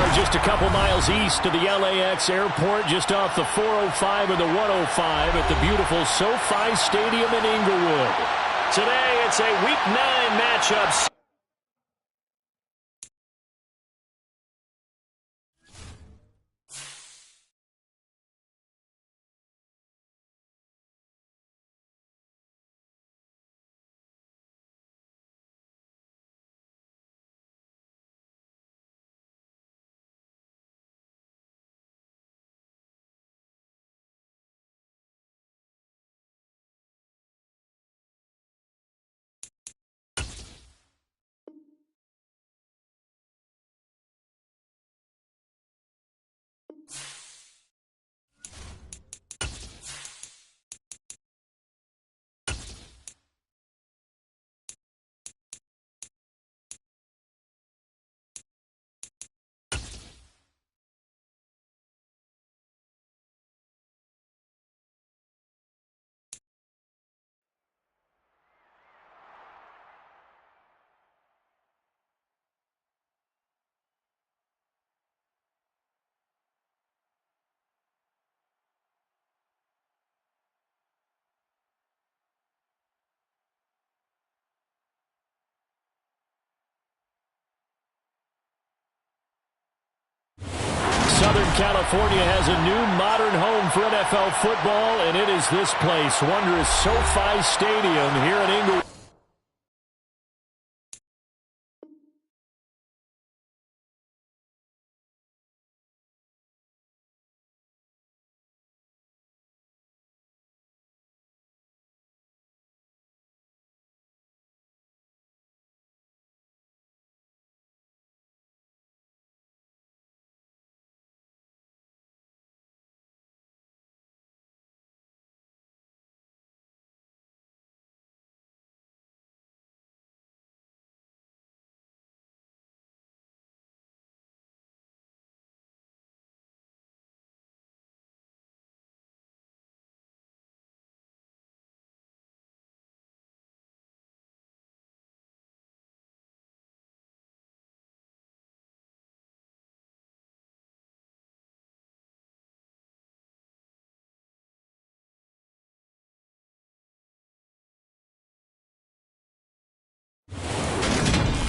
are just a couple miles east of the LAX airport, just off the 405 and the 105 at the beautiful SoFi Stadium in Inglewood. Today, it's a Week 9 matchup. Southern California has a new modern home for NFL football, and it is this place, wondrous SoFi Stadium here in Inglewood.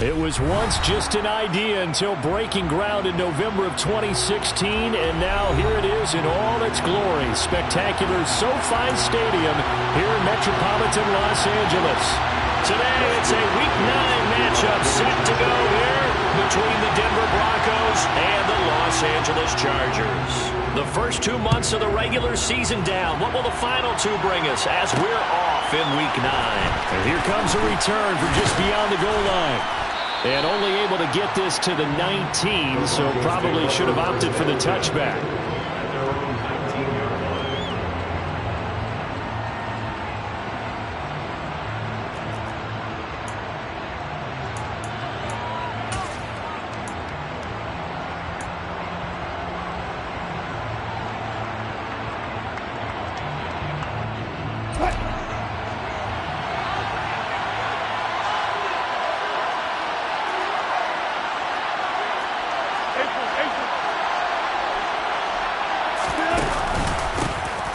It was once just an idea until breaking ground in November of 2016, and now here it is in all its glory. Spectacular SoFi Stadium here in metropolitan Los Angeles. Today, it's a Week 9 matchup set to go here between the Denver Broncos and the Los Angeles Chargers. The first 2 months of the regular season down. What will the final two bring us as we're off in Week 9? And here comes a return from just beyond the goal line. And only able to get this to the 19, so probably should have opted for the touchback.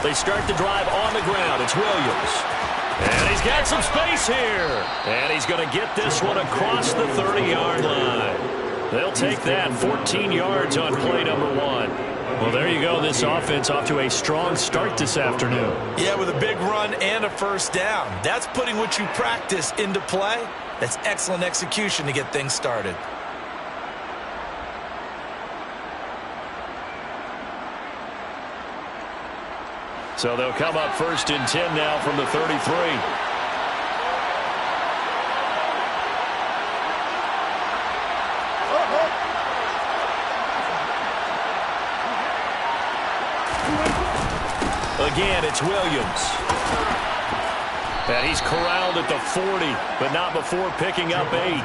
They start the drive on the ground. It's Williams. And he's got some space here. And he's going to get this one across the 30-yard line. They'll take that 14 yards on play number 1. Well, there you go. This offense off to a strong start this afternoon. Yeah, with a big run and a first down. That's putting what you practice into play. That's excellent execution to get things started. So they'll come up first and 10 now from the 33. Again, it's Williams. And he's corralled at the 40, but not before picking up 8.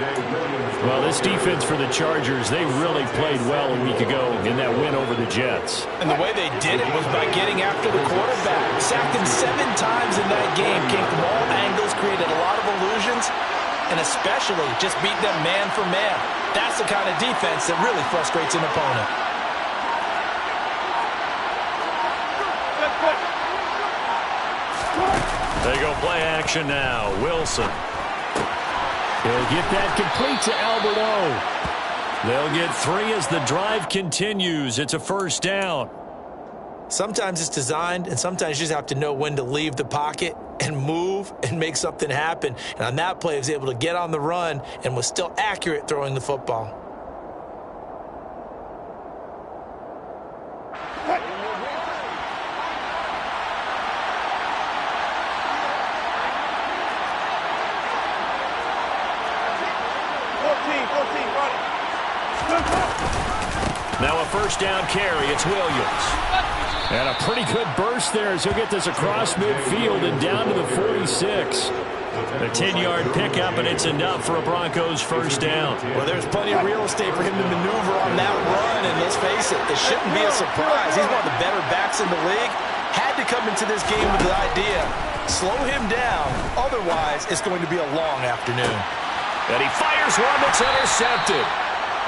Well, this defense for the Chargers, they really played well a week ago in that win over the Jets. And the way they did it was by getting after the quarterback. Sacked him 7 times in that game, came from all angles, created a lot of illusions, and especially just beat them man for man. That's the kind of defense that really frustrates an opponent. They go play action now. Wilson. He'll get that complete to Alberto. They'll get 3 as the drive continues. It's a first down. Sometimes it's designed, and sometimes you just have to know when to leave the pocket and move and make something happen. And on that play, he was able to get on the run and was still accurate throwing the football. Now a first down carry. It's Williams. And a pretty good burst there as he'll get this across midfield and down to the 46. A 10-yard pickup, and it's enough for a Broncos first down. Well, there's plenty of real estate for him to maneuver on that run, and let's face it, it shouldn't be a surprise. He's one of the better backs in the league. Had to come into this game with the idea, slow him down, otherwise it's going to be a long afternoon. And he fires one that's intercepted.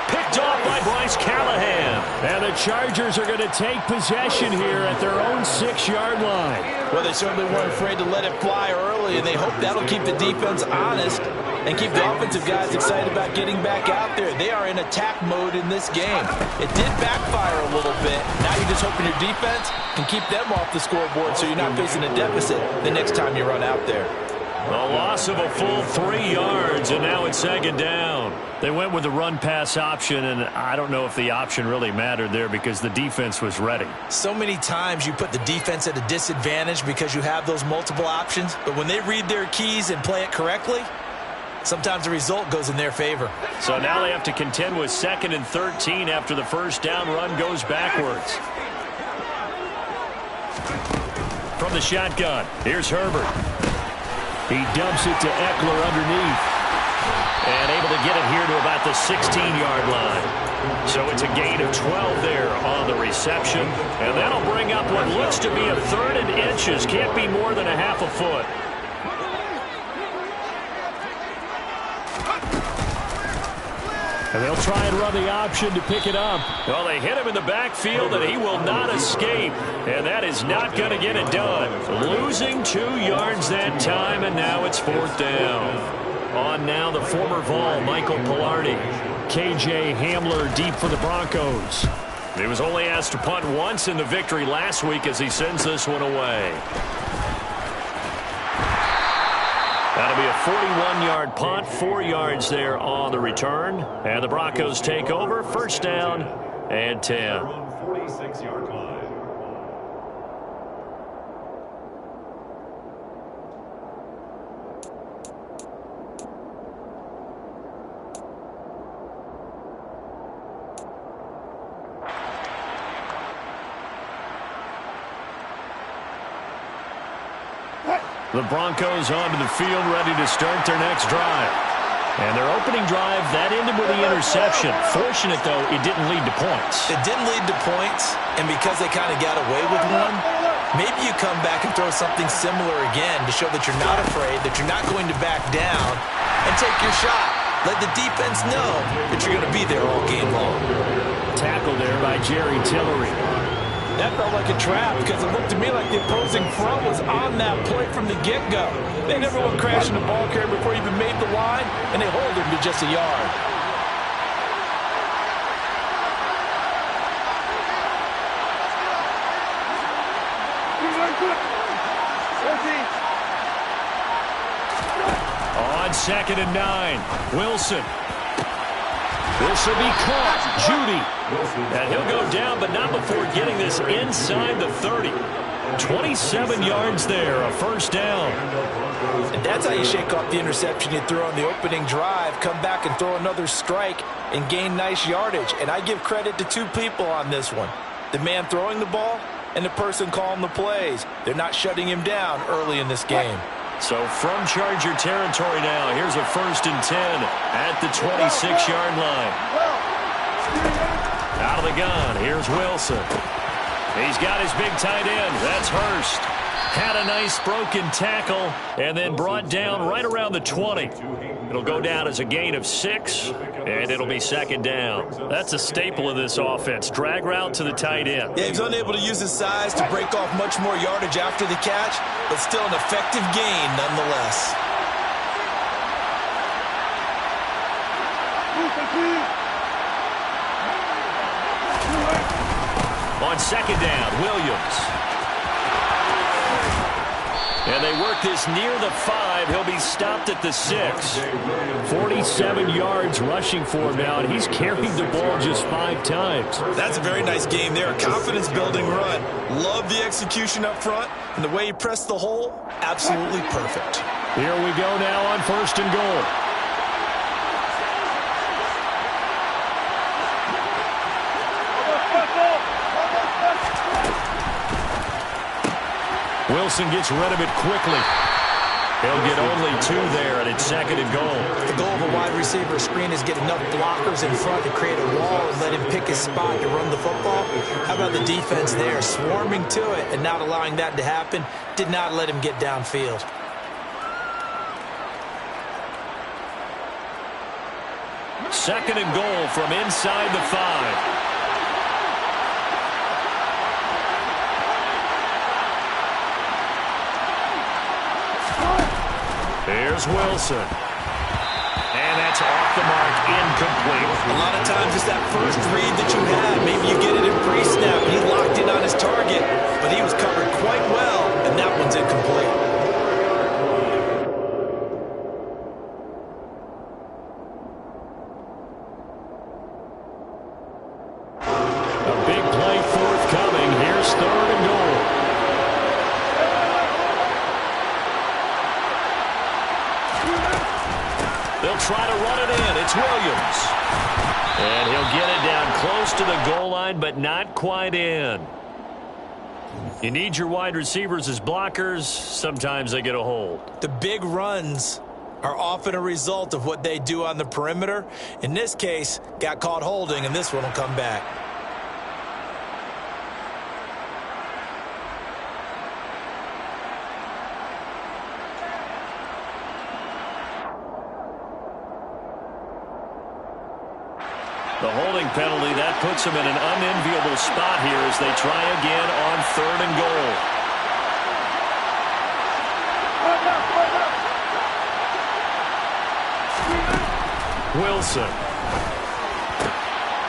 Picked off by Bryce Callahan. And the Chargers are going to take possession here at their own 6-yard line. Well, they certainly weren't afraid to let it fly early, and they hope that'll keep the defense honest and keep the offensive guys excited about getting back out there. They are in attack mode in this game. It did backfire a little bit. Now you're just hoping your defense can keep them off the scoreboard so you're not facing a deficit the next time you run out there. A loss of a full 3 yards, and now it's second down. They went with the run-pass option, and I don't know if the option really mattered there because the defense was ready. So many times you put the defense at a disadvantage because you have those multiple options, but when they read their keys and play it correctly, sometimes the result goes in their favor. So now they have to contend with 2nd and 13 after the first down run goes backwards. From the shotgun, here's Herbert. He dumps it to Eckler underneath. And able to get it here to about the 16-yard line. So it's a gain of 12 there on the reception. And that'll bring up what looks to be a 3rd and inches. Can't be more than a half a foot. And they'll try and run the option to pick it up. Well, they hit him in the backfield, and he will not escape. And that is not going to get it done. Losing 2 yards that time, and now it's 4th down. On now, the former Vol, Michael Pilardi. K.J. Hamler deep for the Broncos. He was only asked to punt once in the victory last week as he sends this one away. That'll be a 41-yard punt, 4 yards there on the return. And the Broncos take over, first down and 10. 46-yard line. The Broncos onto the field, ready to start their next drive. And their opening drive, that ended with the interception. Fortunate, though, it didn't lead to points. It didn't lead to points, and because they kind of got away with one, maybe you come back and throw something similar again to show that you're not afraid, that you're not going to back down, and take your shot. Let the defense know that you're going to be there all game long. Tackle there by Jerry Tillery. That felt like a trap because it looked to me like the opposing front was on that play from the get-go. They never went crashing the ball carrier before he even made the line, and they hold him to just a yard. On 2nd and 9, Wilson. This will be caught. Judy. And he'll go down, but not before getting this inside the 30. 27 yards there, a first down. And that's how you shake off the interception you threw on the opening drive, come back and throw another strike and gain nice yardage. And I give credit to 2 people on this one. The man throwing the ball and the person calling the plays. They're not shutting him down early in this game. So from Charger territory now, here's a 1st and 10 at the 26-yard line. Out of the gun, here's Wilson. He's got his big tight end. That's Hurst. Had a nice broken tackle and then brought down right around the 20. It'll go down as a gain of 6, and it'll be second down. That's a staple of this offense. Drag route to the tight end. Yeah, he's unable to use his size to break off much more yardage after the catch, but still an effective gain nonetheless. On second down, Williams. And they work this near the 5. He'll be stopped at the 6. 47 yards rushing for him now, and he's carried the ball just 5 times. That's a very nice game there. A confidence-building run. Love the execution up front, and the way he pressed the hole, absolutely perfect. Here we go now on 1st and goal. Wilson gets rid of it quickly. He'll get only 2 there, and it's 2nd and goal. The goal of a wide receiver screen is get enough blockers in front to create a wall and let him pick his spot to run the football. How about the defense there, swarming to it and not allowing that to happen? Did not let him get downfield. Second and goal from inside the 5. Here's Wilson. And that's off the mark, incomplete. A lot of times it's that first read that you have. Maybe you get it in pre-snap. He locked in on his target, but he was covered quite well, and that one's incomplete. A big play forthcoming. Here's 3rd and goal. They'll try to run it in. It's Williams. And he'll get it down close to the goal line, but not quite in. You need your wide receivers as blockers. Sometimes they get a hold. The big runs are often a result of what they do on the perimeter. In this case, got caught holding, and this one will come back. The holding penalty, that puts them in an unenviable spot here as they try again on 3rd and goal. Wilson.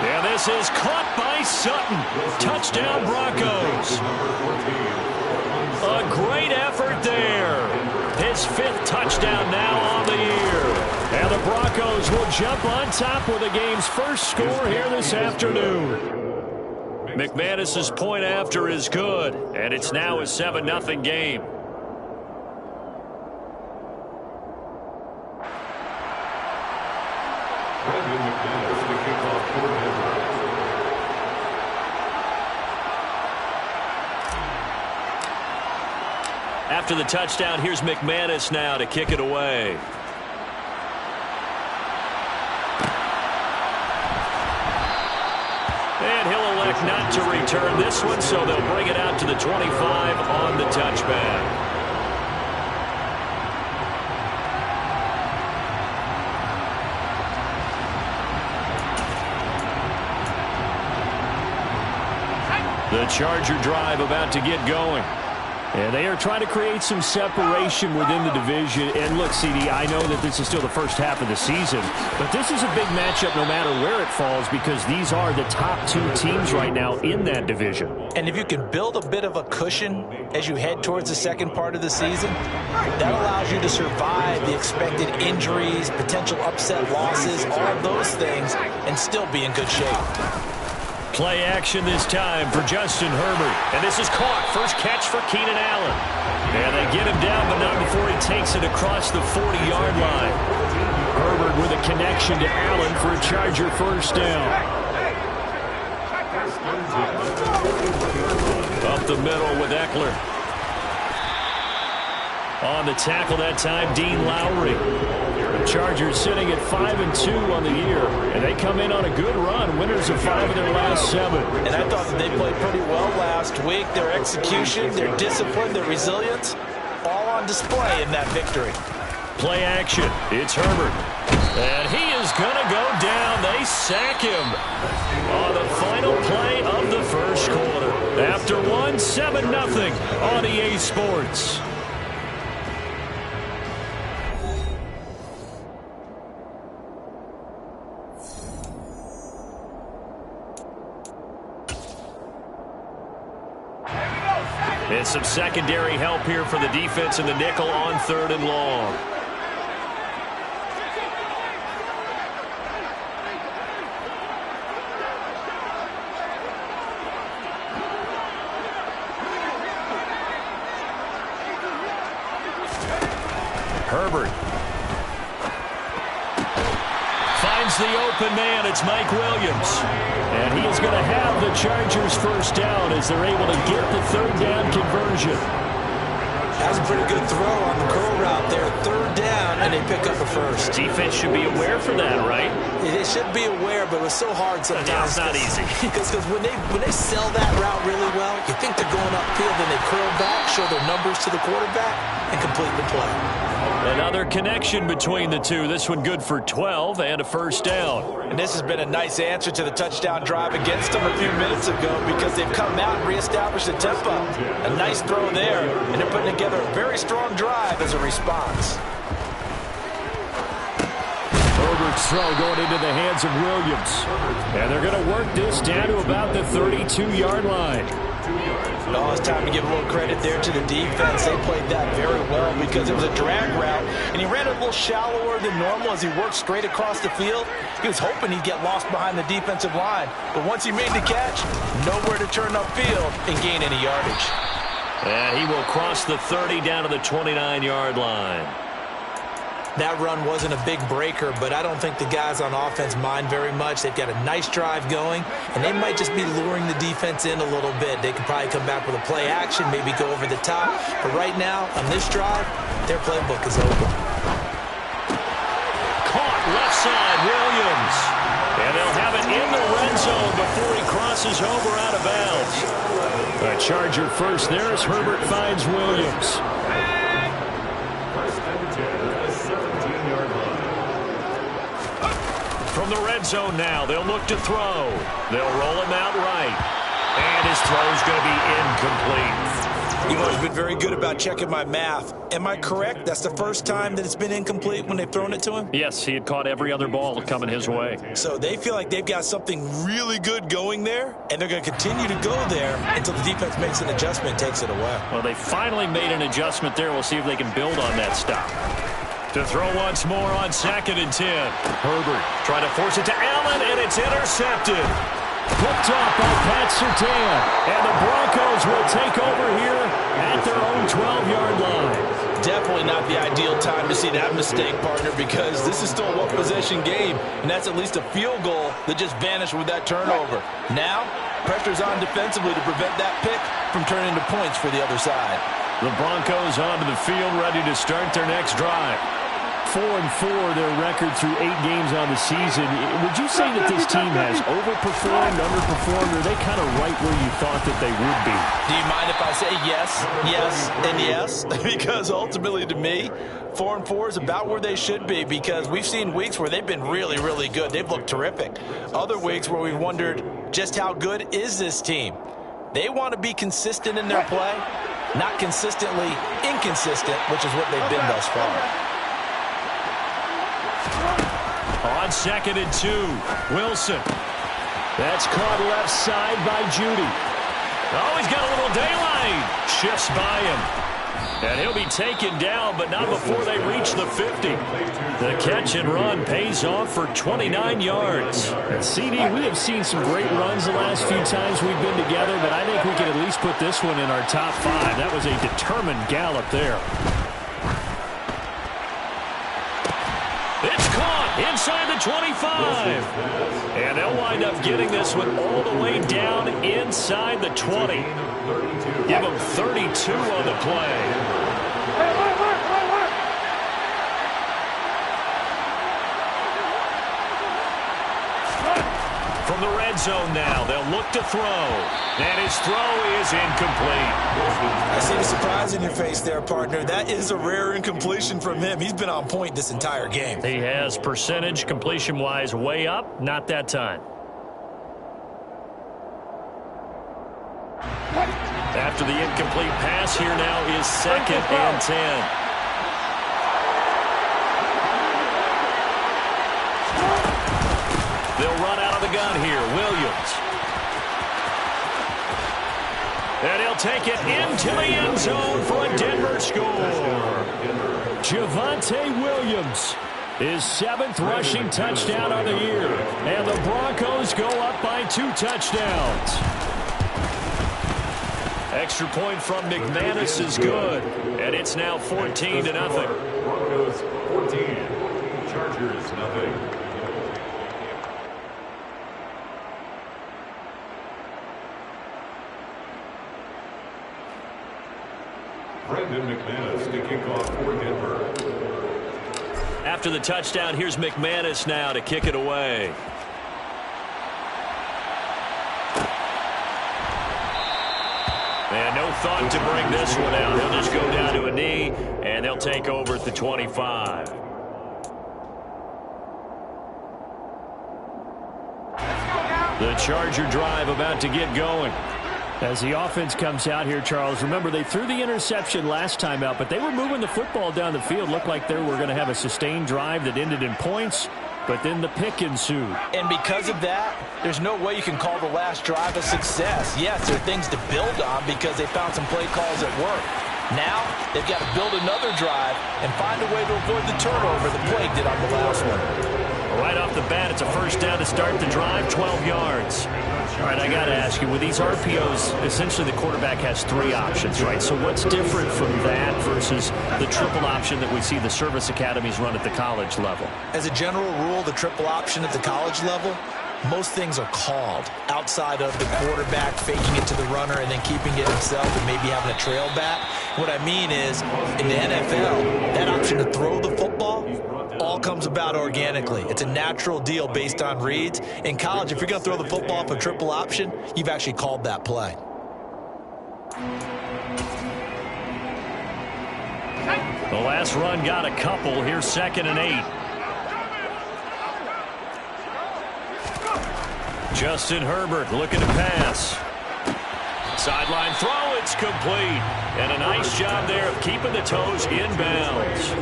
And this is caught by Sutton. Touchdown, Broncos. A great effort there. His 5th touchdown now on the year. And the Broncos will jump on top with the game's first score here this afternoon. McManus's point after is good, and it's now a 7-0 game. After the touchdown, here's McManus now to kick it away. And he'll elect not to return this one, so they'll bring it out to the 25 on the touchback. The Charger drive about to get going. And they are trying to create some separation within the division. And look, CD, I know that this is still the first half of the season, but this is a big matchup no matter where it falls because these are the top 2 teams right now in that division. And if you can build a bit of a cushion as you head towards the second part of the season, that allows you to survive the expected injuries, potential upset losses, all of those things, and still be in good shape. Play action this time for Justin Herbert. And this is caught. First catch for Keenan Allen. And they get him down, but not before he takes it across the 40-yard line. Herbert with a connection to Allen for a Charger first down. Up the middle with Eckler. On the tackle that time, Dean Lowry. The Chargers sitting at 5-2 on the year, and they come in on a good run, winners of 5 of their last 7. And I thought that they played pretty well last week. Their execution, their discipline, their resilience, all on display in that victory. Play action. It's Herbert. And he is going to go down. They sack him on the final play of the first quarter. After one, 7-0 on EA Sports. And some secondary help here for the defense in the nickel on 3rd and long. Herbert finds the open man. It's Mike Williams. And he is going to have the Chargers first down as they're able to get the 3rd down conversion. That was a pretty good throw on the curl route there. 3rd down, and they pick up a first. Defense should be aware for that, right? They should be aware, but it was so hard sometimes. Yeah, it's not easy. Because when they sell that route really well, you think they're going upfield, then they curl back, show their numbers to the quarterback, and complete the play. Another connection between the two. This one good for 12 and a first down. And this has been a nice answer to the touchdown drive against them a few minutes ago because they've come out and reestablished the tempo. A nice throw there, and they're putting together a very strong drive as a response. Herbert's throw going into the hands of Williams. And they're going to work this down to about the 32-yard line. Oh, it's time to give a little credit there to the defense. They played that very well because it was a drag route, and he ran a little shallower than normal as he worked straight across the field. He was hoping he'd get lost behind the defensive line, but once he made the catch, nowhere to turn upfield and gain any yardage. And he will cross the 30 down to the 29-yard line. That run wasn't a big breaker, but I don't think the guys on offense mind very much. They've got a nice drive going, and they might just be luring the defense in a little bit. They could probably come back with a play action, maybe go over the top. But right now, on this drive, their playbook is open. Caught left side, Williams. And they'll have it in the red zone before he crosses over out of bounds. A Charger first there as Herbert finds Williams. From the red zone now, they'll look to throw. They'll roll him out right. And his throw's going to be incomplete. You've always been very good about checking my math. Am I correct? That's the first time that it's been incomplete when they've thrown it to him? Yes, he had caught every other ball coming his way. So they feel like they've got something really good going there, and they're going to continue to go there until the defense makes an adjustment and takes it away. Well, they finally made an adjustment there. We'll see if they can build on that stop. To throw once more on 2nd and 10. Herbert trying to force it to Allen, and it's intercepted. Picked off by Pat Surtain. And the Broncos will take over here at their own 12-yard line. Definitely not the ideal time to see that mistake, partner, because this is still a one-possession game, and that's at least a field goal that just vanished with that turnover. Now, pressure's on defensively to prevent that pick from turning into points for the other side. The Broncos onto the field, ready to start their next drive. 4-4 their record through 8 games on the season. Would you say that this team has overperformed, underperformed, or are they kind of right where you thought that they would be? Do you mind if I say yes, yes, and yes? Because ultimately to me, 4-4 is about where they should be because we've seen weeks where they've been really, really good. They've looked terrific. Other weeks where we've wondered just how good is this team. They want to be consistent in their play, not consistently inconsistent, which is what they've been thus far. On 2nd and 2, Wilson. That's caught left side by Judy. Oh, he's got a little daylight. Shifts by him. And he'll be taken down, but not before they reach the 50. The catch and run pays off for 29 yards. And CD, we have seen some great runs the last few times we've been together, but I think we can at least put this one in our top 5. That was a determined gallop there. It's caught inside the 25. And they'll wind up getting this one all the way down inside the 20. Give them 32 on the play. From the red end zone now. They'll look to throw. And his throw is incomplete. I see the surprise in your face there, partner. That is a rare incompletion from him. He's been on point this entire game. He has percentage completion-wise way up. Not that time. After the incomplete pass, here now is 2nd and 10. They'll run out of the gun here. Williams. And he'll take it into the end zone for a Denver score. Javonte Williams, his 7th rushing touchdown on the year. And the Broncos go up by 2 touchdowns. Extra point from McManus is good. And it's now 14-0. Broncos 14, Chargers nothing. McManus to kick off for Denver. After the touchdown, here's McManus now to kick it away. And no thought to bring this one out. He'll just go down to a knee, and they'll take over at the 25. The Charger drive about to get going. As the offense comes out here, Charles, remember they threw the interception last time out, but they were moving the football down the field. Looked like they were going to have a sustained drive that ended in points, but then the pick ensued. And because of that, there's no way you can call the last drive a success. Yes, there are things to build on because they found some play calls at work. Now, they've got to build another drive and find a way to avoid the turnover the Plague did on the last one. Right off the bat, it's a first down to start the drive, 12 yards. All right, I got to ask you, with these RPOs, essentially the quarterback has 3 options, right? So what's different from that versus the triple option that we see the service academies run at the college level? As a general rule, the triple option at the college level, most things are called outside of the quarterback faking it to the runner and then keeping it himself and maybe having a trail back. What I mean is, in the NFL, that option to throw the football all comes about organically. It's a natural deal based on reads. In college, if you're going to throw the football off a triple option, you've actually called that play. The last run got a couple. Here's 2nd and 8. Justin Herbert looking to pass. Sideline throw, it's complete. And a nice job there of keeping the toes inbounds.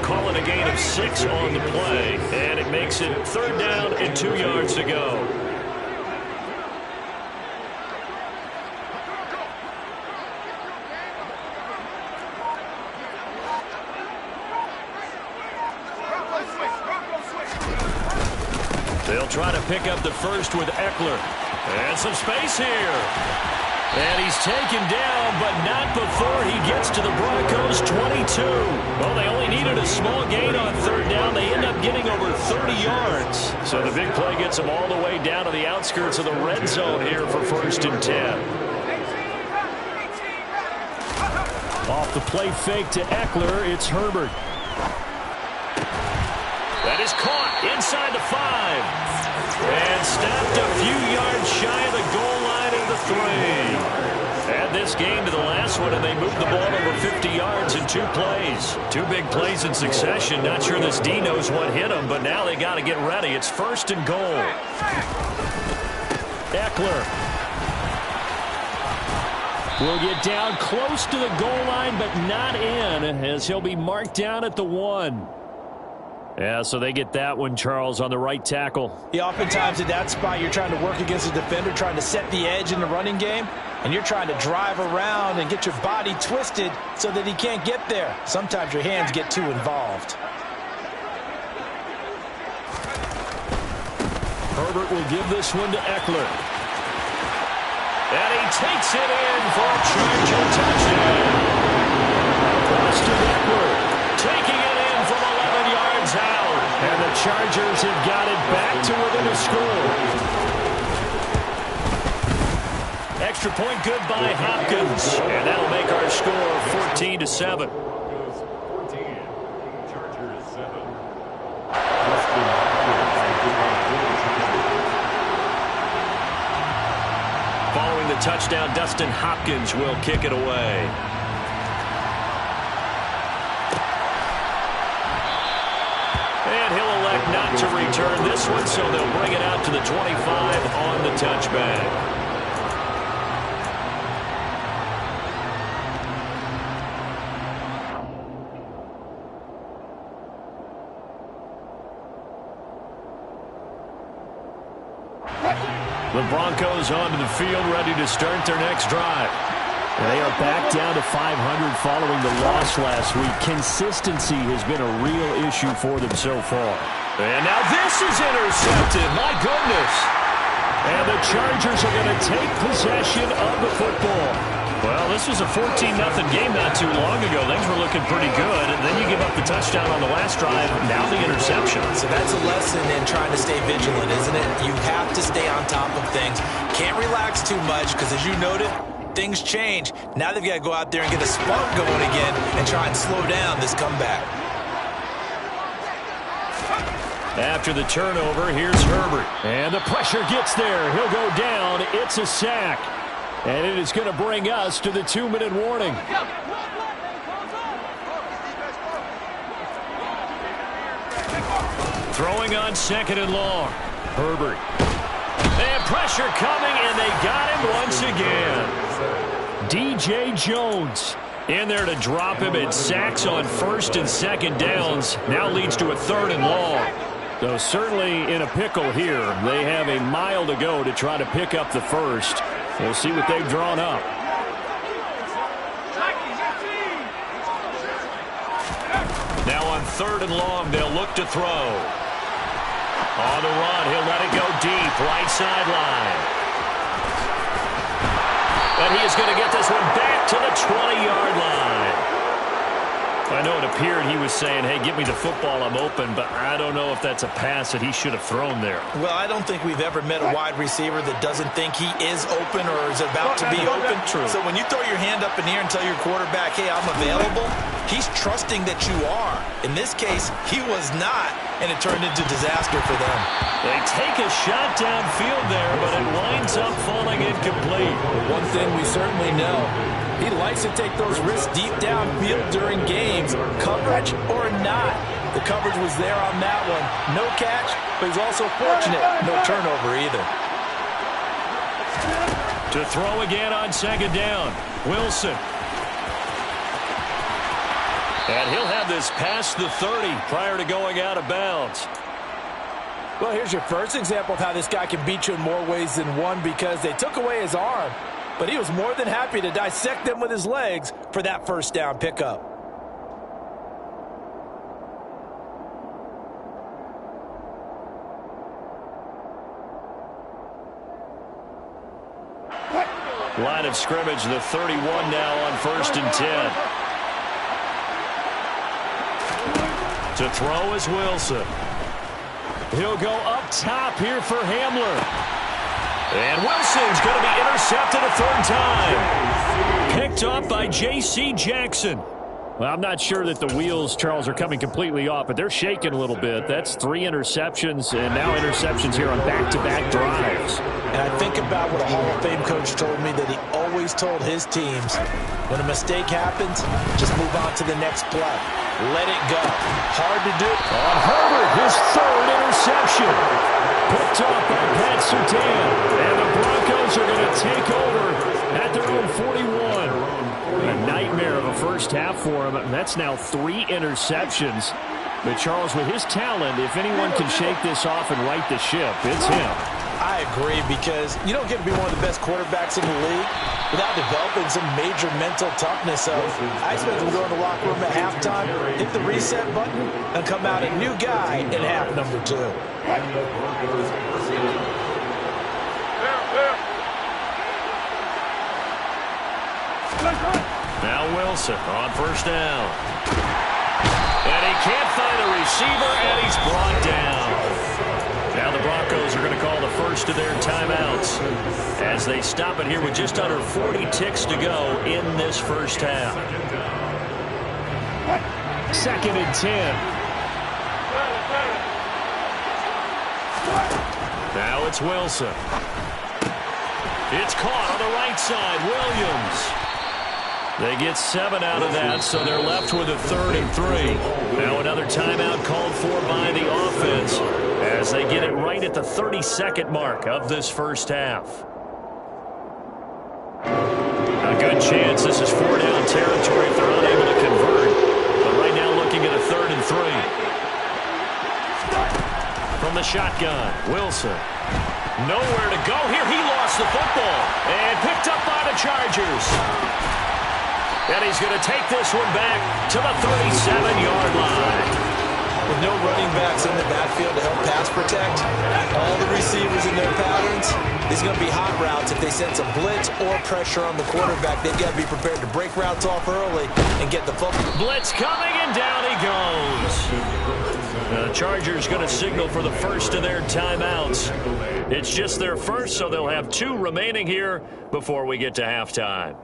Call it a gain of 6 on the play, and it makes it 3rd down and 2 yards to go. They'll try to pick up the first with Eckler. And some space here. And he's taken down, but not before he gets to the Broncos' 22. Well, they only needed a small gain on 3rd down. They end up getting over 30 yards. So the big play gets them all the way down to the outskirts of the red zone here for 1st and 10. Off the play fake to Eckler, it's Herbert. That is caught inside the 5. And snapped a few yards shy of the goal line of the 3. Add this game to the last one, and they moved the ball over 50 yards in 2 plays. 2 big plays in succession. Not sure this D knows what hit him, but now they got to get ready. It's 1st and goal. Eckler will get down close to the goal line, but not in, as he'll be marked down at the 1. Yeah, so they get that one, Charles, on the right tackle. Yeah, oftentimes in that spot, you're trying to work against a defender, trying to set the edge in the running game, and you're trying to drive around and get your body twisted so that he can't get there. Sometimes your hands get too involved. Herbert will give this one to Eckler. And he takes it in for a Charger touchdown. Austin Eckler taking it in from 11 yards out. And the Chargers have got it back to within a score. Extra point good by Hopkins. And that'll make our score 14-7. 14, Chargers 7. Following the touchdown, Dustin Hopkins will kick it away. And he'll elect not to return this one, so they'll bring it out to the 25 on the touchback. The Broncos onto the field, ready to start their next drive. They are back down to 500 following the loss last week. Consistency has been a real issue for them so far. And now this is intercepted. My goodness. And the Chargers are going to take possession of the football. Well, this was a 14-0 game not too long ago. Things were looking pretty good. And then you give up the touchdown on the last drive. Now the interception. So that's a lesson in trying to stay vigilant, isn't it? You have to stay on top of things. Can't relax too much because, as you noted, things change. Now they've got to go out there and get a spark going again and try and slow down this comeback. After the turnover, here's Herbert. And the pressure gets there. He'll go down. It's a sack. And it is going to bring us to the 2-minute warning. Throwing on 2nd and long. Herbert. And pressure coming, and they got him once again. D.J. Jones in there to drop him. It sacks on 1st and 2nd downs. Now leads to a 3rd and long. So certainly in a pickle here. They have a mile to go to try to pick up the first. We'll see what they've drawn up. Now on 3rd and long, they'll look to throw. On the run, he'll let it go deep, right sideline. And he is going to get this one back to the 20-yard line. I know it appeared he was saying, hey, give me the football, I'm open, but I don't know if that's a pass that he should have thrown there. Well, I don't think we've ever met a wide receiver that doesn't think he is open or is about to be open. True. So when you throw your hand up in the air and tell your quarterback, hey, I'm available, he's trusting that you are. In this case, he was not, and it turned into disaster for them. They take a shot downfield there, but it winds up falling incomplete. One thing we certainly know, he likes to take those risks deep downfield during games, coverage or not. The coverage was there on that one. No catch, but he's also fortunate. No turnover either. To throw again on 2nd down. Wilson. And he'll have this past the 30 prior to going out of bounds. Well, here's your first example of how this guy can beat you in more ways than one, because they took away his arm, but he was more than happy to dissect them with his legs for that first down pickup. Line of scrimmage, the 31 now on 1st and 10. To throw is Wilson. He'll go up top here for Hamler. And Wilson's going to be intercepted a 3rd time. Picked up by J.C. Jackson. Well, I'm not sure that the wheels, Charles, are coming completely off, but they're shaking a little bit. That's 3 interceptions, and now interceptions here on back-to-back drives. And I think about what a Hall of Fame coach told me, that he always told his teams, when a mistake happens, just move on to the next play. Let it go. Hard to do. On Herbert, his 3rd interception. Picked up by Pat Surtain. And the Broncos are going to take over at their own 41. A nightmare of a first half for him. That's now 3 interceptions. But Charles, with his talent, if anyone can shake this off and right the ship, it's him. I agree, because you don't get to be one of the best quarterbacks in the league without developing some major mental toughness. So I expect him to go in the locker room at halftime, hit the reset button, and come out a new guy in half number 2. Now Wilson on 1st down. And he can't find a receiver, and he's brought down. Now the Broncos are going to call the first of their timeouts as they stop it here with just under 40 ticks to go in this first half. 2nd and 10. Now it's Wilson. It's caught on the right side. Williams. They get 7 out of that, so they're left with a 3rd and 3. Now another timeout called for by the offense as they get it right at the 32nd mark of this first half. A good chance this is 4-down territory if they're unable to convert. But right now looking at a 3rd and 3. From the shotgun, Wilson. Nowhere to go here. He lost the football and picked up by the Chargers. And he's going to take this one back to the 37-yard line. With no running backs in the backfield to help pass protect, all the receivers in their patterns, these are going to be hot routes. If they sense a blitz or pressure on the quarterback, they've got to be prepared to break routes off early and get the football. Blitz coming, and down he goes. The Chargers going to signal for the first of their timeouts. It's just their first, so they'll have 2 remaining here before we get to halftime.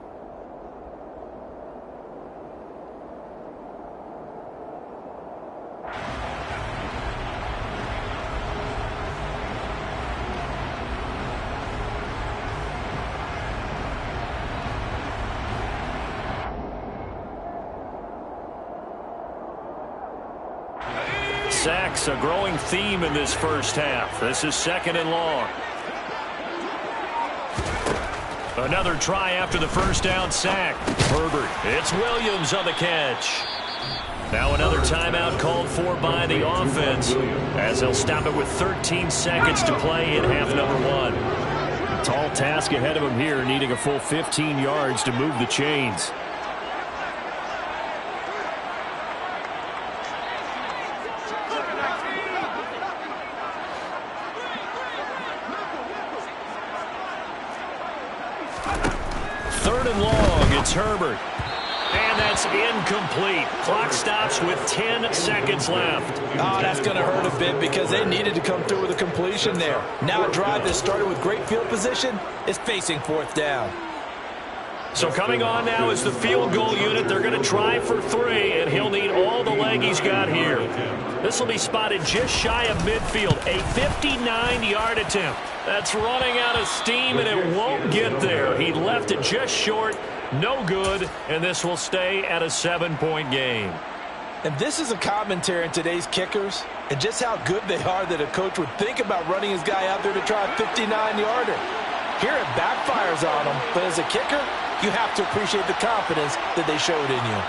Sacks, a growing theme in this first half. This is 2nd and long. Another try after the first down sack. Herbert. It's Williams on the catch. Now another timeout called for by the offense as they'll stop it with 13 seconds to play in half number 1. Tall task ahead of him here, needing a full 15 yards to move the chains. It's Herbert. And that's incomplete. Clock stops with 10 seconds left. Oh, that's going to hurt a bit because they needed to come through with a completion there. Now a drive that started with great field position is facing 4th down. So coming on now is the field goal unit. They're going to try for 3, and he'll need all the leg he's got here. This will be spotted just shy of midfield. A 59-yard attempt. That's running out of steam, and it won't get there. He left it just short. No good, and this will stay at a 7-point game. And this is a commentary on today's kickers and just how good they are that a coach would think about running his guy out there to try a 59-yarder. Here it backfires on him, but as a kicker, you have to appreciate the confidence that they showed in you.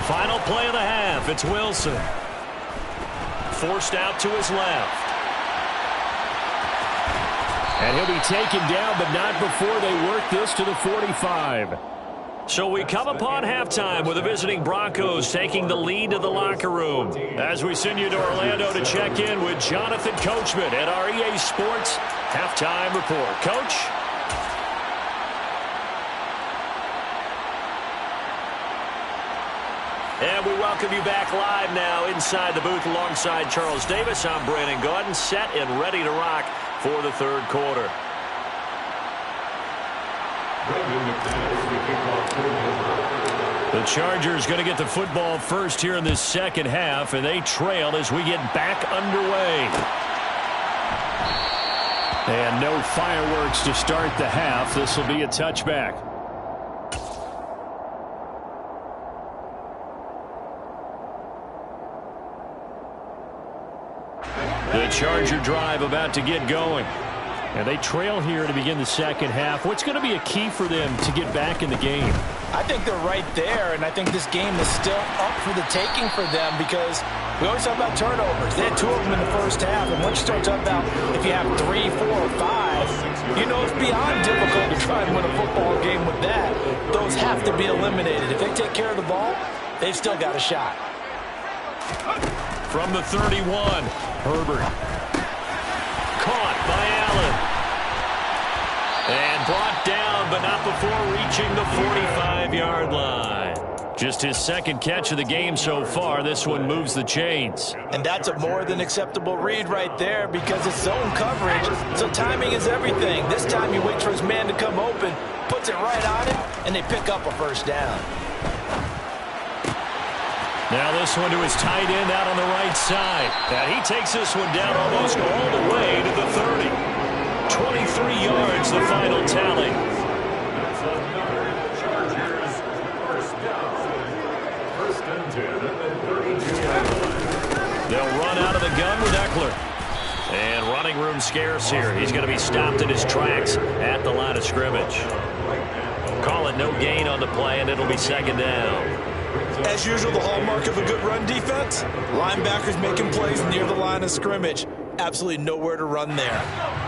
Final play of the half. It's Wilson. Forced out to his left. And he'll be taken down, but not before they work this to the 45. So we come upon halftime with the visiting Broncos taking the lead to the locker room. As we send you to Orlando to check in with Jonathan Coachman at our EA Sports Halftime Report. Coach? And we welcome you back live now inside the booth alongside Charles Davis. I'm Brandon Gaudin, set and ready to rock for the 3rd quarter. The Chargers going to get the football first here in this 2nd half, and they trail as we get back underway. And no fireworks to start the half. This will be a touchback. The Charger drive about to get going. And they trail here to begin the 2nd half. What's going to be a key for them to get back in the game? I think they're right there, and I think this game is still up for the taking for them because we always talk about turnovers. They had 2 of them in the first half, and once you start talking about if you have 3, 4, or 5, you know it's beyond difficult to try and win a football game with that. Those have to be eliminated. If they take care of the ball, they've still got a shot. From the 31, Herbert. Caught by Allen. And brought down, but not before reaching the 45-yard line. Just his 2nd catch of the game so far. This one moves the chains. And that's a more than acceptable read right there because it's zone coverage, so timing is everything. This time he waits for his man to come open, puts it right on it, and they pick up a first down. Now this one to his tight end out on the right side. And he takes this one down almost all the way to the room scarce here. He's going to be stopped in his tracks at the line of scrimmage. Call it no gain on the play, and it'll be second down. As usual, the hallmark of a good run defense, linebackers making plays near the line of scrimmage. Absolutely nowhere to run there.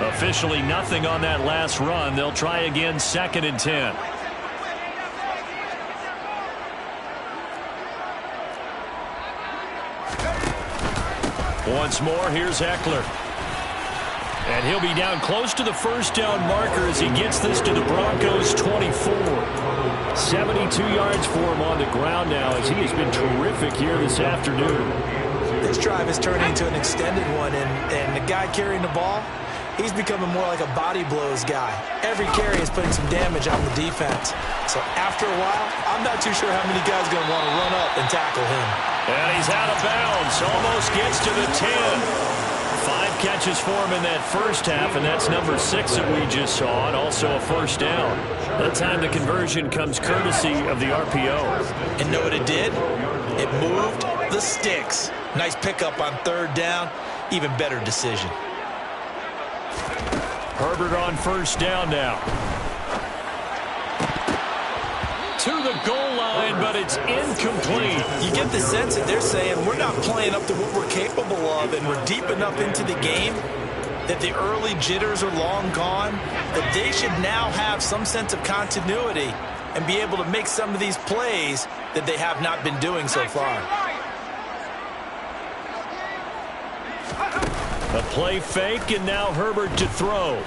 Officially nothing on that last run. They'll try again, 2nd and 10. Once more, here's Eckler. And he'll be down close to the first down marker as he gets this to the Broncos' 24. 72 yards for him on the ground now as he has been terrific here this afternoon. This drive is turning into an extended one, and the guy carrying the ball, he's becoming more like a body blows guy. Every carry is putting some damage on the defense. So after a while, I'm not too sure how many guys are going to want to run up and tackle him. And he's out of bounds. Almost gets to the 10. 5 catches for him in that first half, and that's number 6 that we just saw, and also a first down. That time the conversion comes courtesy of the RPO. And know what it did? It moved the sticks. Nice pickup on 3rd down. Even better decision. Herbert on first down now. To the goal line, but it's incomplete. You get the sense that they're saying we're not playing up to what we're capable of, and we're deep enough into the game that the early jitters are long gone, that they should now have some sense of continuity and be able to make some of these plays that they have not been doing so far. A play fake, and now Herbert to throw.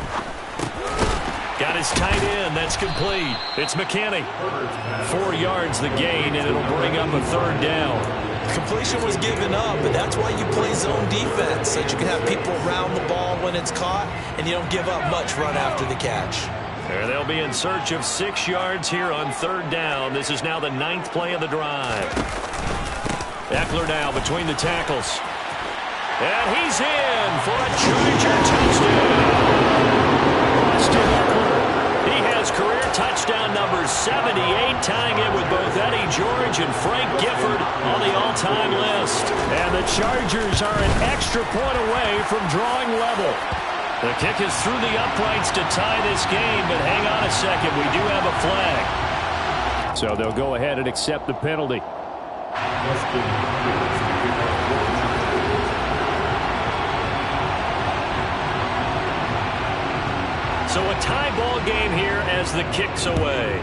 Got his tight end. That's complete. It's McKinney. 4 yards the gain, and it'll bring up a 3rd down. Completion was given up, but that's why you play zone defense, so that you can have people around the ball when it's caught, and you don't give up much run after the catch. There they'll be in search of 6 yards here on 3rd down. This is now the 9th play of the drive. Eckler now between the tackles. And he's in for a Charger touchdown. Austin Eckler. He has career touchdown number 78, tying it with both Eddie George and Frank Gifford on the all-time list. And the Chargers are an extra point away from drawing level. The kick is through the uprights to tie this game, but hang on a second. We do have a flag. So they'll go ahead and accept the penalty. So a tie ball game here as the kick's away.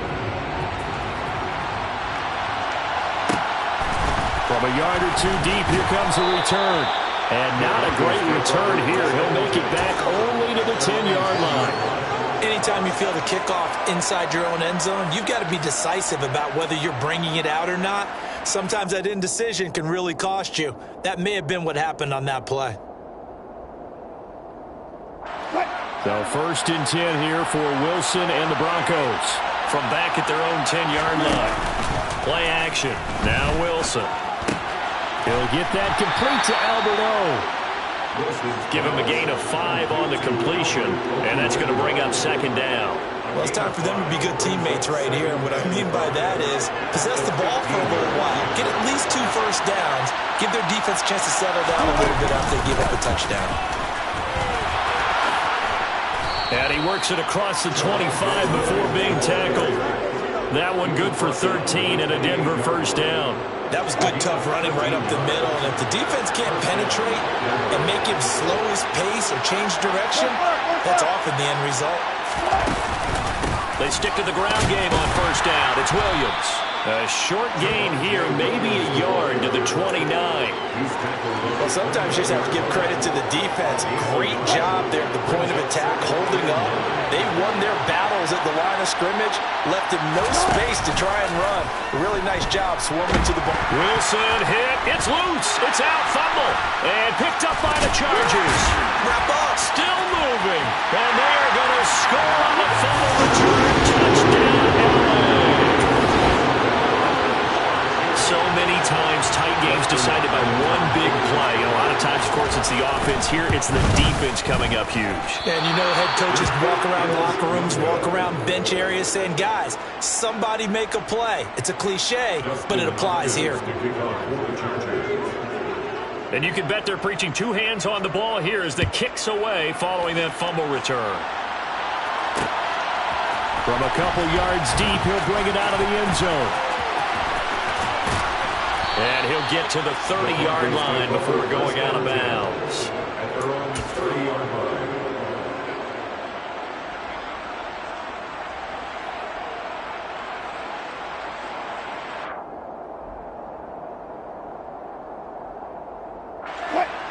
From a yard or 2 deep, here comes a return. And not a great return here. He'll make it back only to the 10-yard line. Anytime you feel the kickoff inside your own end zone, you've got to be decisive about whether you're bringing it out or not. Sometimes that indecision can really cost you. That may have been what happened on that play. So 1st and 10 here for Wilson and the Broncos from back at their own 10-yard line. Play action. Now Wilson. He'll get that complete to Alberto. Give him a gain of 5 on the completion, and that's going to bring up 2nd down. Well, it's time for them to be good teammates right here. And what I mean by that is possess the ball for a little while, get at least 2 first downs, give their defense a chance to settle down a little bit after they give up a touchdown. And he works it across the 25 before being tackled. That one good for 13 and a Denver first down. That was good, tough running right up the middle. And if the defense can't penetrate and make him slow his pace or change direction, that's often the end result. They stick to the ground game on first down. It's Williams. A short gain here, maybe a yard to the 29. Well, sometimes you just have to give credit to the defense. Great job there at the point of attack, holding up. They won their battles at the line of scrimmage, left them no space to try and run. A really nice job swarming to the ball. Wilson hit. It's loose. It's out. Fumble. And picked up by the Chargers. Wrap up. Still moving. And they are going to score on the fumble return. Touchdown, LA. So many times tight games decided by one big play. A lot of times, of course, it's the offense. Here, it's the defense coming up huge. And you know head coaches walk around locker rooms, walk around bench areas saying, guys, somebody make a play. It's a cliche, but it applies here. And you can bet they're preaching two hands on the ball here as the kick's away following that fumble return. From a couple yards deep, he'll bring it out of the end zone. And he'll get to the 30-yard line before going out of bounds. At their own 30-yard line.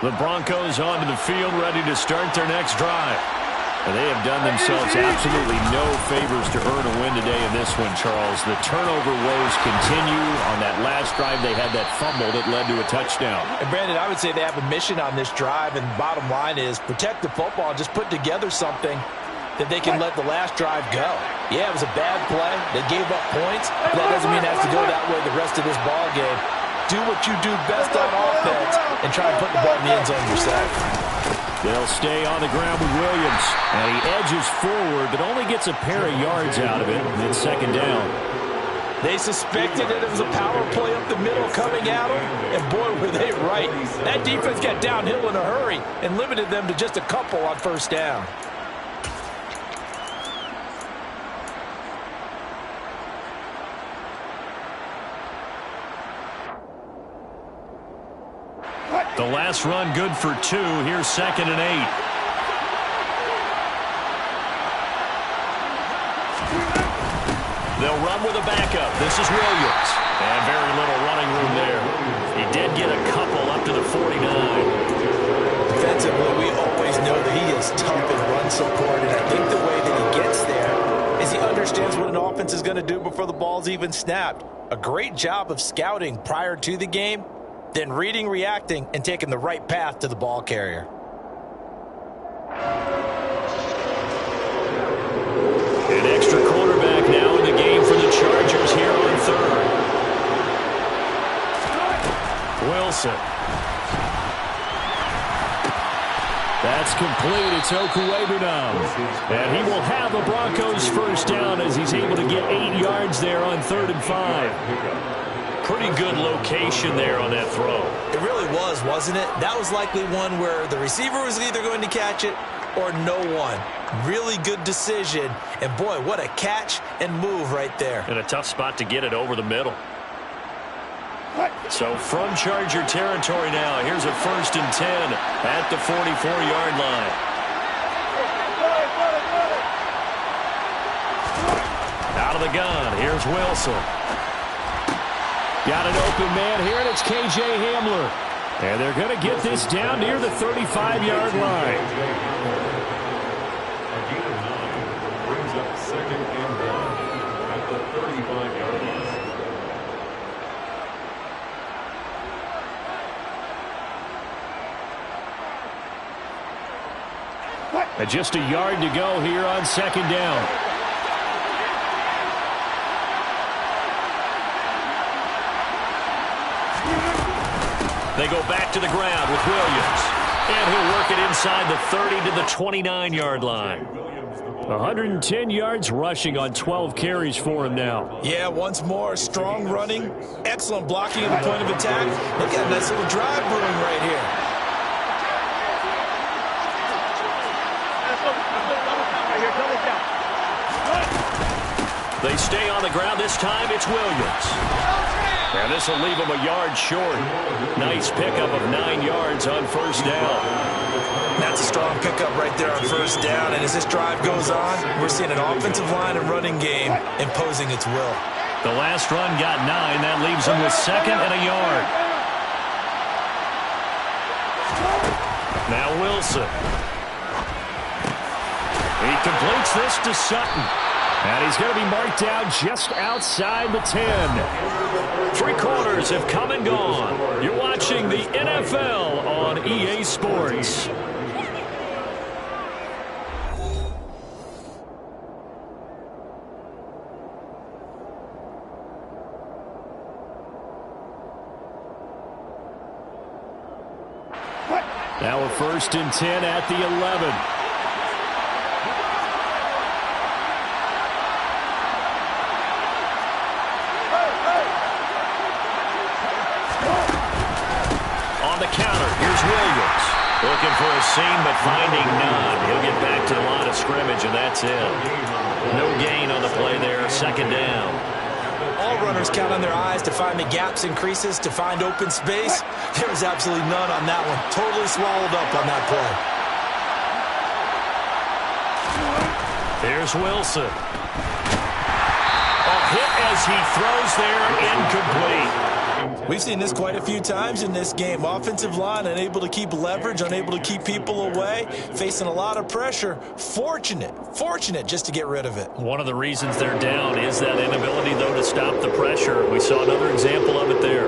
The Broncos onto the field, ready to start their next drive. And they have done themselves absolutely no favors to earn a win today in this one, Charles. The turnover woes continue. On that last drive, they had that fumble that led to a touchdown. And Brandon, I would say they have a mission on this drive, and the bottom line is protect the football, just put together something that they can let the last drive go. Yeah, it was a bad play. They gave up points, but that doesn't mean it has to go that way the rest of this ball game. Do what you do best on offense and try and put the ball in the end zone yourself. They'll stay on the ground with Williams. And he edges forward, but only gets a pair of yards out of it. And it's second down. They suspected that it was a power play up the middle coming at them, and boy, were they right. That defense got downhill in a hurry and limited them to just a couple on first down. The last run good for 2. Here's 2nd and 8. They'll run with a backup. This is Williams. And very little running room there. He did get a couple up to the 49. Defensively, we always know that he is tough in run support, and I think the way that he gets there is he understands what an offense is going to do before the ball's even snapped. A great job of scouting prior to the game, then reading, reacting, and taking the right path to the ball carrier. An extra quarterback now in the game for the Chargers here on 3rd. Wilson. That's complete. It's Okuebu now. And he will have the Broncos first down as he's able to get 8 yards there on 3rd and 5. Pretty good location there on that throw. It really was, wasn't it? That was likely one where the receiver was either going to catch it or no one. Really good decision. And boy, what a catch and move right there. And a tough spot to get it over the middle. So from Charger territory now, here's a 1st and 10 at the 44-yard line. Out of the gun, here's Wilson. Got an open man here, and it's K.J. Hamler. And they're going to get this down near the 35-yard line. A gain of 9 brings up 2nd and 1 at the 35-yard line. And just a yard to go here on 2nd down. They go back to the ground with Williams. And he'll work it inside the 30 to the 29-yard line. 110 yards rushing on 12 carries for him now. Yeah, once more, strong running, excellent blocking at the point of attack. Look at a nice little drive brewing right here. They stay on the ground. This time it's Williams. And this will leave him a yard short. Nice pickup of 9 yards on first down. That's a strong pickup right there on first down. And as this drive goes on, we're seeing an offensive line and running game imposing its will. The last run got 9. That leaves him with 2nd and a yard. Now Wilson. He completes this to Sutton. And he's going to be marked down just outside the 10. 3 quarters have come and gone. You're watching the NFL on EA Sports. Now a 1st and 10 at the 11. On the counter, seam, but finding none. He'll get back to the line of scrimmage, and that's it. No gain on the play there, second down. All runners count on their eyes to find the gaps and creases, to find open space. There was absolutely none on that one. Totally swallowed up on that play. Here's Wilson. A hit as he throws there, incomplete. We've seen this quite a few times in this game. Offensive line unable to keep leverage, unable to keep people away, facing a lot of pressure. Fortunate just to get rid of it. One of the reasons they're down is that inability, though, to stop the pressure. We saw another example of it there.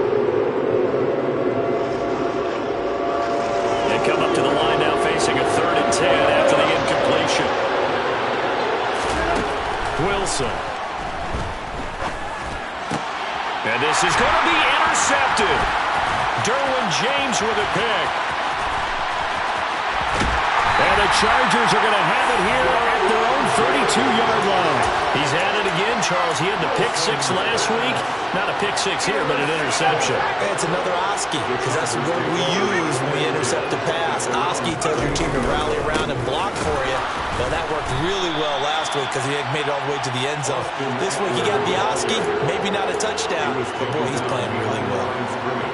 They come up to the line now facing a 3rd and 10 after the incompletion. Wilson. And this is going to be intercepted. Derwin James with a pick. And the Chargers are going to have it here at their own 32-yard line. He's at it again, Charles. He had the pick 6 last week. Not a pick 6 here, but an interception. Hey, it's another Oski, because that's the word we use when we intercept a pass. Oski tells your team to rally around and block for you. Well, that worked really well last week because he had made it all the way to the end zone. This week he got the Oski, maybe not a touchdown, but boy, he's playing really well.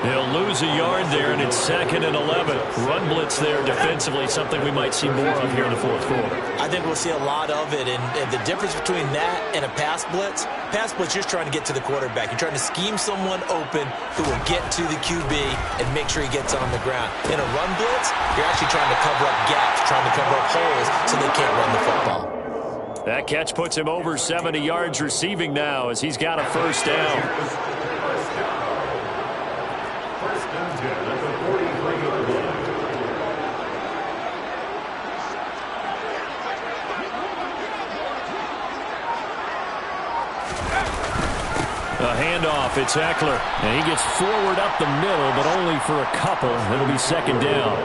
They'll lose a yard there, and it's 2nd and 11. Run blitz there defensively, something we might see more of here in the 4th quarter. I think we'll see a lot of it, and the difference between that and a pass blitz, you're just trying to get to the quarterback. You're trying to scheme someone open who will get to the QB and make sure he gets on the ground. In a run blitz, you're actually trying to cover up gaps, trying to cover up holes so they can't run the football. That catch puts him over 70 yards receiving now as he's got a 1st down. First and 10 at the 43-yard line. A handoff, it's Eckler. And he gets forward up the middle, but only for a couple. It'll be 2nd down.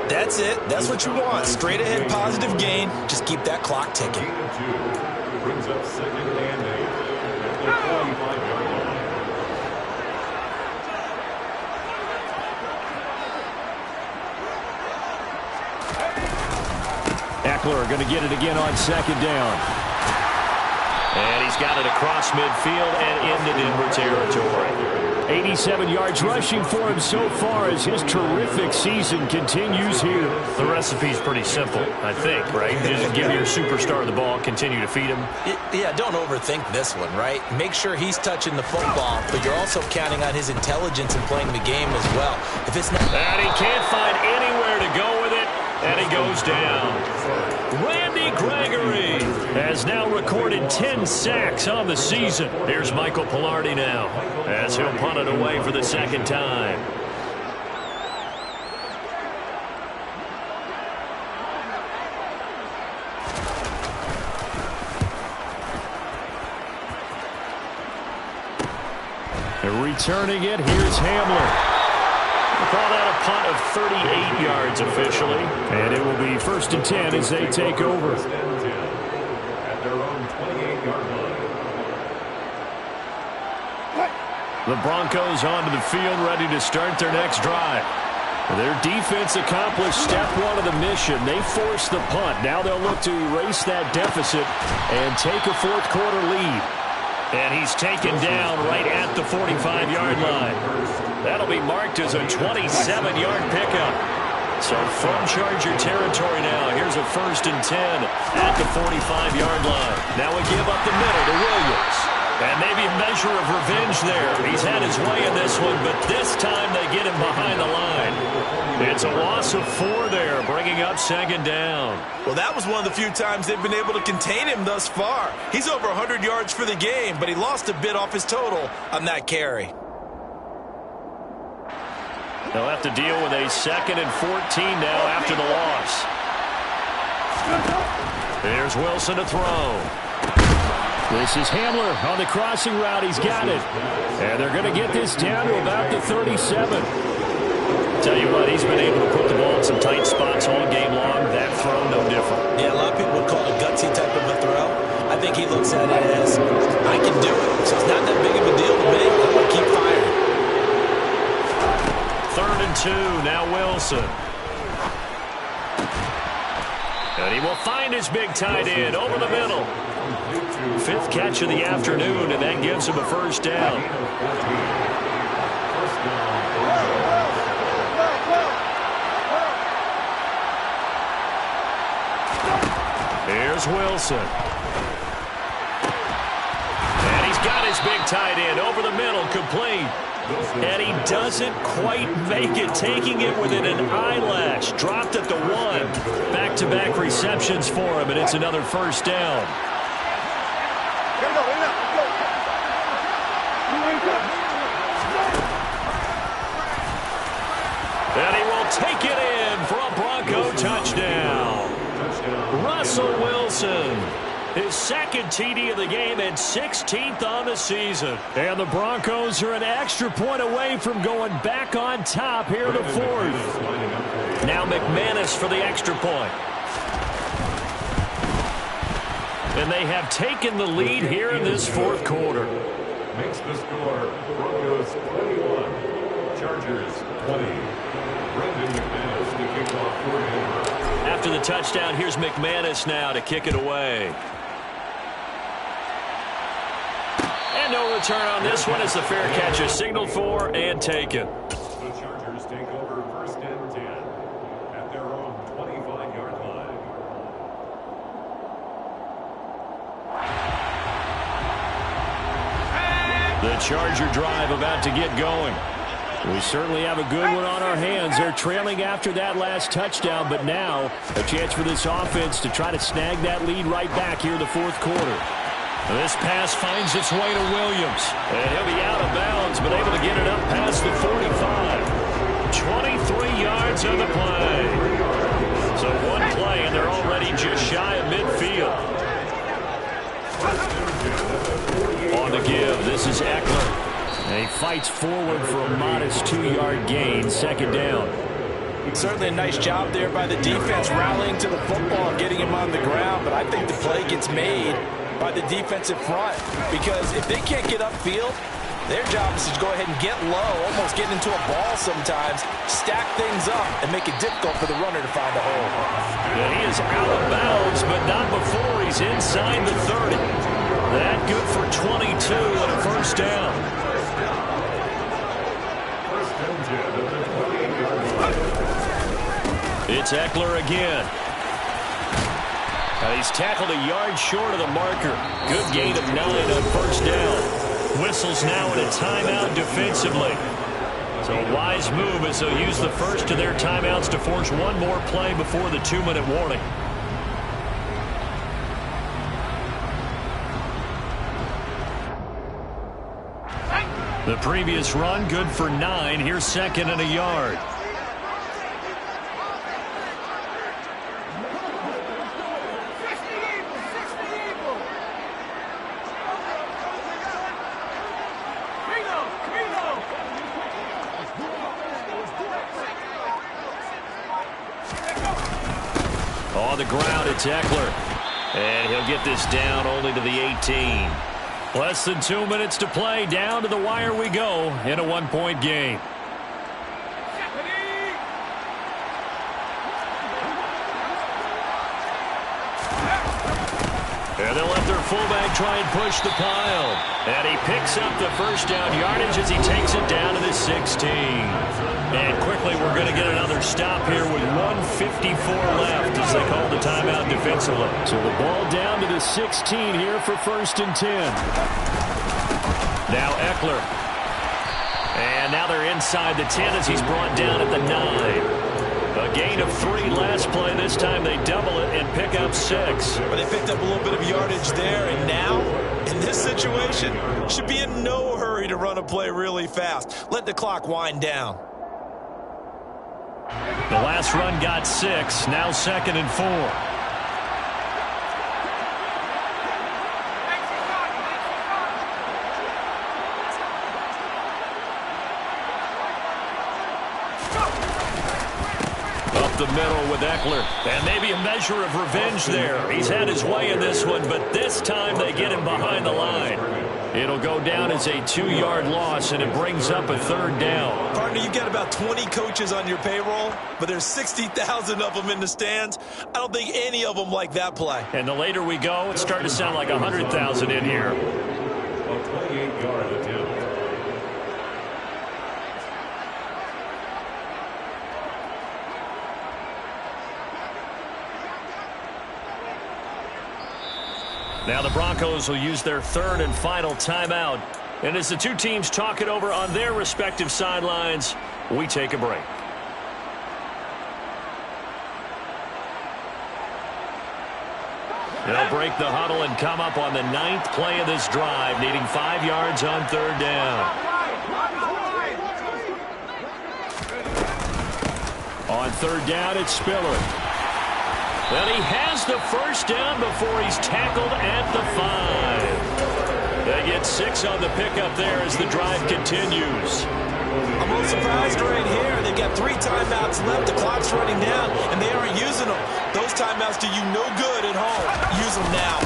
That's it. That's what you want. Straight ahead positive gain. Just keep that clock ticking. Brings up 2nd and 8 at the 45-yard line. Eckler going to get it again on 2nd down. And he's got it across midfield and into Denver territory. 87 yards rushing for him so far as his terrific season continues here. The recipe's pretty simple, I think, right? Just give your superstar the ball, continue to feed him. Yeah, don't overthink this one, right? Make sure he's touching the football, but you're also counting on his intelligence in playing the game as well. If it's not... And he can't find anywhere to go with it, and he goes down. Randy Gregory has now recorded 10 sacks on the season. Here's Michael Pilardi now as he'll punt it away for the 2nd time. And returning it, here's Hamler. We'll call that a punt of 38 yards officially. And it will be 1st and 10 as they take over. First and 10 at their own 28-yard line. The Broncos onto the field, ready to start their next drive. Their defense accomplished step 1 of the mission. They forced the punt. Now they'll look to erase that deficit and take a 4th quarter lead. And he's taken down right at the 45-yard line. That'll be marked as a 27-yard pickup. So from Charger territory now, here's a 1st and 10 at the 45-yard line. Now we give up the middle to Williams. And maybe a measure of revenge there. He's had his way in this one, but this time they get him behind the line. It's a loss of 4 there, bringing up 2nd down. Well, that was one of the few times they've been able to contain him thus far. He's over 100 yards for the game, but he lost a bit off his total on that carry. They'll have to deal with a 2nd and 14 now after the loss. There's Wilson to throw. This is Hamler on the crossing route. He's got it. And they're going to get this down to about the 37. Tell you what, he's been able to put the ball in some tight spots all game long. That throw, no different. Yeah, a lot of people would call it a gutsy type of a throw. I think he looks at it as, I can do it. So it's not that big of a deal to me. I'm going to keep firing. 3rd and 2, now Wilson. And he will find his big tight end over the middle. 5th catch of the afternoon, and that gives him a first down. Here's Wilson. And he's got his big tight end over the middle, complete. And he doesn't quite make it, taking it within an eyelash. Dropped at the 1. Back-to-back receptions for him, and it's another first down. And he will take it in for a Bronco touchdown. Russell Wilson, his 2nd TD of the game and 16th on the season. And the Broncos are an extra point away from going back on top here in the 4th. Now McManus for the extra point. And they have taken the lead here in this 4th quarter. Makes the score Broncos 21, Chargers 20. Brendan McManus, the kickoff coordinator. After the touchdown, here's McManus now to kick it away. And no return on this one as the fair catch is signaled for and taken. The Chargers take over 1st and 10 at their own 25-yard line. The Charger drive about to get going. We certainly have a good one on our hands. They're trailing after that last touchdown, but now a chance for this offense to try to snag that lead right back here in the 4th quarter. This pass finds its way to Williams, and he'll be out of bounds, but able to get it up past the 45. 23 yards on the play. So one play, and they're already just shy of midfield. On the give, this is Eckler. And he fights forward for a modest 2-yard gain, 2nd down. Certainly a nice job there by the defense rallying to the football and getting him on the ground, but I think the play gets made by the defensive front because if they can't get upfield, their job is to go ahead and get low, almost get into a ball sometimes, stack things up, and make it difficult for the runner to find a hole. And he is out of bounds, but not before he's inside the 30. That good for 22 and a first down. It's Eckler again. And he's tackled a yard short of the marker. Good gain of 9 on first down. Whistles now in a timeout defensively. So a wise move as they'll use the first of their timeouts to force one more play before the 2-minute warning. The previous run good for 9. Here's 2nd and a yard. On the ground, it's Eckler. And he'll get this down only to the 18. Less than 2 minutes to play. Down to the wire we go in a 1-point game. And they'll let their fullback try and push the pile. And he picks up the first down yardage as he takes it down to the 16. And quickly we're going to get another stop here with 1:54 left as they call the timeout defensively. So the ball down to the 16 here for 1st and 10. Now Eckler. And now they're inside the 10 as he's brought down at the 9. A gain of 3 last play. This time they double it and pick up 6. But they picked up a little bit of yardage there, and now, in this situation, should be in no hurry to run a play really fast. Let the clock wind down. The last run got 6. Now 2nd and 4. the middle with Eckler. And maybe a measure of revenge there. He's had his way in this one, but this time they get him behind the line. It'll go down as a 2-yard loss, and it brings up a 3rd down. Partner, you've got about 20 coaches on your payroll, but there's 60,000 of them in the stands. I don't think any of them like that play. And the later we go, it's starting to sound like 100,000 in here. A 28-yard attempt. Now the Broncos will use their 3rd and final timeout. And as the two teams talk it over on their respective sidelines, we take a break. They'll break the huddle and come up on the 9th play of this drive, needing 5 yards on 3rd down. On 3rd down, it's Spiller. And he has the 1st down before he's tackled at the 5. They get 6 on the pickup there as the drive continues. I'm a little surprised right here. They've got 3 timeouts left. The clock's running down, and they aren't using them. Those timeouts do you no good at home. Use them now.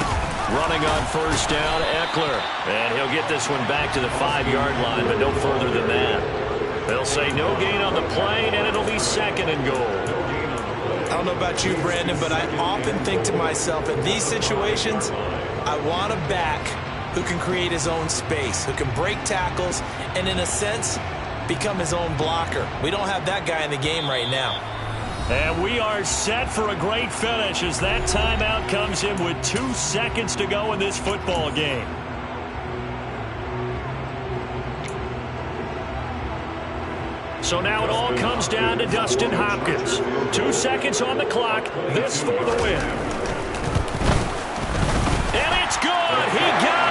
Running on 1st down, Eckler. And he'll get this one back to the 5-yard line, but no further than that. They'll say no gain on the play, and it'll be 2nd and goal. I don't know about you, Brandon, but I often think to myself, in these situations, I want a back who can create his own space, who can break tackles, and in a sense, become his own blocker. We don't have that guy in the game right now. And we are set for a great finish as that timeout comes in with 2 seconds to go in this football game. So now it all comes down to Dustin Hopkins. 2 seconds on the clock. This for the win. And it's good. He got